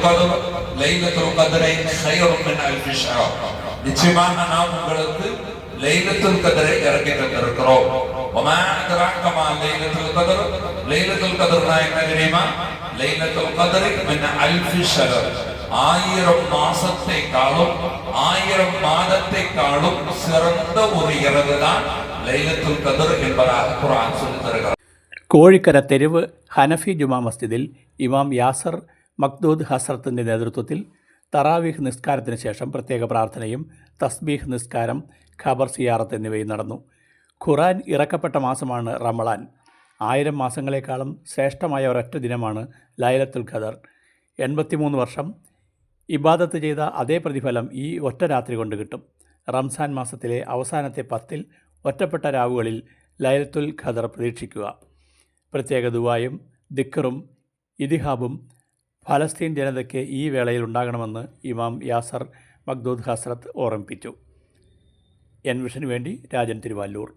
ഖദ്ർ ലൈലത്തുൽ ഖദ്റൈൻ ഖൈറും മിൻ അൽഫി ഷഹർ. நிச்சயமாக நாம் உங்களுக்கு லைலத்துல் கத்ரை இறக்கி தந்திருக்கிறோம். وما أدراك ما ليلة القدر. ليلة القدر என்ன தெரியுமா? லைலத்துல் கத்ர் من ألف شهر. 1000 மாசத்தை காணும் 1000 மாதத்தை காணும் சிறந்த ஒரு இரவு தான் லைலத்துல் கத்ர் என்பதாக குர்ஆன் சொல்லி தருகிறது. കോഴിക്കര തെരുവ് ഹനഫി ജുമാ മസ്ജിദിൽ ഇമാം യാസർ മഖ്ദൂദ് ഹസ്രത്തിൻ്റെ നേതൃത്വത്തിൽ തറാവീഹ് നിസ്കാരത്തിന് ശേഷം പ്രത്യേക പ്രാർത്ഥനയും തസ്ബീഹ് നിസ്കാരം, ഖബർ സിയാറത്ത് എന്നിവയും നടന്നു. ഖുർആൻ ഇറക്കപ്പെട്ട മാസമാണ് റമളാൻ. 1000 മാസങ്ങളെക്കാളും ശ്രേഷ്ഠമായ ഒരൊറ്റ ദിനമാണ് ലൈലത്തുൽ ഖദർ. 83 വർഷം ഇബാദത്ത് ചെയ്ത അതേ പ്രതിഫലം ഈ ഒറ്റ രാത്രി കൊണ്ട് കിട്ടും. റംസാൻ മാസത്തിലെ അവസാനത്തെ 10 ഒറ്റപ്പെട്ട രാവുകളിൽ ലൈലത്തുൽ ഖദർ പ്രതീക്ഷിക്കുക. പ്രത്യേക ദുആയും ദിക്റും ഇതിഹാബും ഫലസ്തീൻ ജനതയ്ക്ക് ഈ വേളയിൽ ഉണ്ടാകണമെന്ന് ഇമാം യാസർ മഖ്ദൂദ് ഹസ്രത്ത് ഓർമ്മിപ്പിച്ചു. എൻ വിഷന് വേണ്ടി രാജൻ തിരുവല്ലൂർ.